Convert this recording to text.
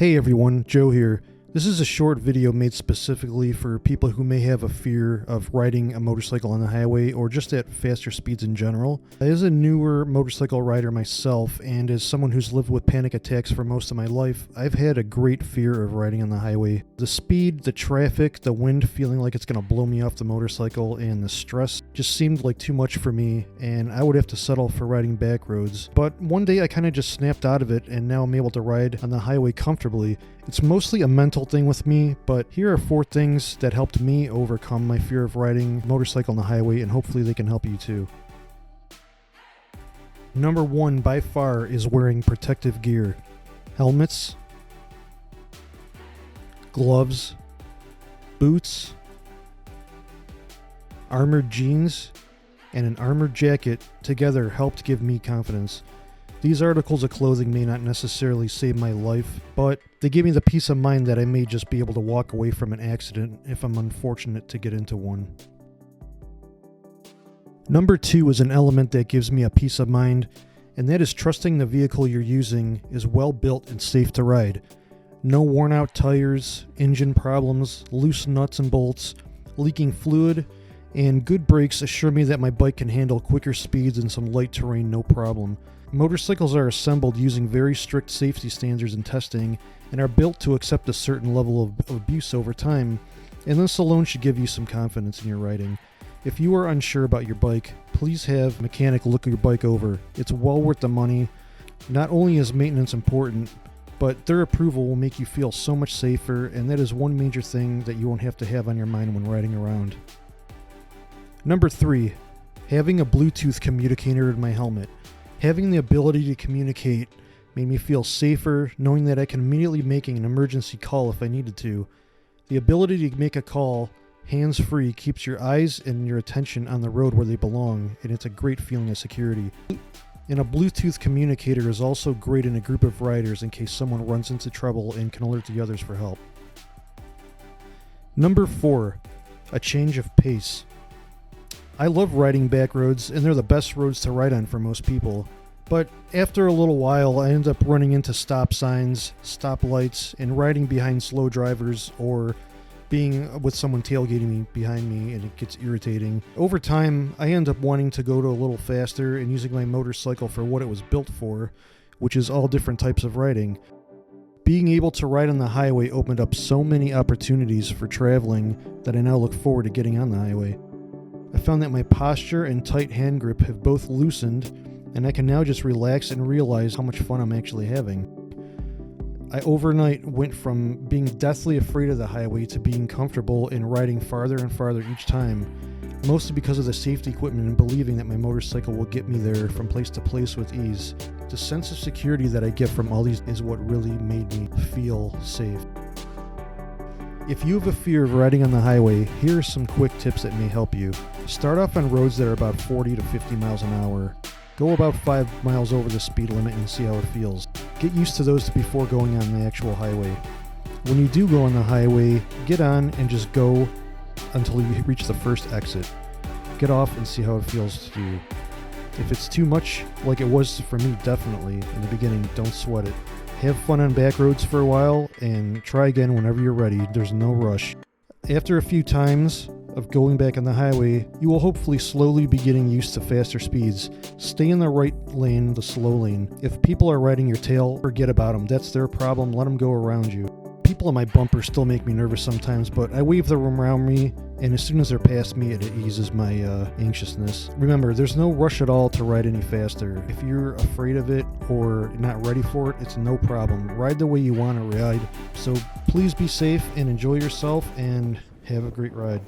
Hey everyone, Joe here. This is a short video made specifically for people who may have a fear of riding a motorcycle on the highway or just at faster speeds in general. As a newer motorcycle rider myself, and as someone who's lived with panic attacks for most of my life, I've had a great fear of riding on the highway. The speed, the traffic, the wind feeling like it's going to blow me off the motorcycle, and the stress just seemed like too much for me, and I would have to settle for riding back roads. But one day I kind of just snapped out of it, and now I'm able to ride on the highway comfortably. It's mostly a mental thing with me, but here are 4 things that helped me overcome my fear of riding a motorcycle on the highway, and hopefully they can help you too. Number 1 by far is wearing protective gear. Helmets, gloves, boots, armored jeans, and an armored jacket together helped give me confidence. These articles of clothing may not necessarily save my life, but they give me the peace of mind that I may just be able to walk away from an accident if I'm unfortunate to get into one. Number 2 is an element that gives me a peace of mind, and that is trusting the vehicle you're using is well built and safe to ride. No worn out tires, engine problems, loose nuts and bolts, leaking fluid, and good brakes assure me that my bike can handle quicker speeds in some light terrain no problem. Motorcycles are assembled using very strict safety standards and testing and are built to accept a certain level of abuse over time, and this alone should give you some confidence in your riding. If you are unsure about your bike, please have a mechanic look your bike over. It's well worth the money. Not only is maintenance important, but their approval will make you feel so much safer, and that is one major thing that you won't have to have on your mind when riding around. Number 3, having a Bluetooth communicator in my helmet. Having the ability to communicate made me feel safer, knowing that I can immediately make an emergency call if I needed to. The ability to make a call hands-free keeps your eyes and your attention on the road where they belong, and it's a great feeling of security. And a Bluetooth communicator is also great in a group of riders in case someone runs into trouble and can alert the others for help. Number 4, a change of pace. I love riding back roads, and they're the best roads to ride on for most people. But after a little while, I end up running into stop signs, stop lights, and riding behind slow drivers, or being with someone tailgating me behind me, and it gets irritating. Over time, I end up wanting to go to a little faster and using my motorcycle for what it was built for, which is all different types of riding. Being able to ride on the highway opened up so many opportunities for traveling that I now look forward to getting on the highway. I found that my posture and tight hand grip have both loosened, and I can now just relax and realize how much fun I'm actually having. I overnight went from being deathly afraid of the highway to being comfortable and riding farther and farther each time, mostly because of the safety equipment and believing that my motorcycle will get me there from place to place with ease. The sense of security that I get from all these is what really made me feel safe. If you have a fear of riding on the highway, here are some quick tips that may help you. Start off on roads that are about 40 to 50 miles an hour. Go about 5 miles over the speed limit and see how it feels. Get used to those before going on the actual highway. When you do go on the highway, get on and just go until you reach the first exit. Get off and see how it feels to you. If it's too much, like it was for me definitely in the beginning, don't sweat it. Have fun on back roads for a while and try again whenever you're ready. There's no rush. After a few times of going back on the highway, you will hopefully slowly be getting used to faster speeds. Stay in the right lane, the slow lane. If people are riding your tail, forget about them. That's their problem. Let them go around you. People in my bumper still make me nervous sometimes, but I wave them around me, and as soon as they're past me, it eases my anxiousness. Remember, there's no rush at all to ride any faster. If you're afraid of it or not ready for it, it's no problem. Ride the way you want to ride. So please be safe and enjoy yourself, and have a great ride.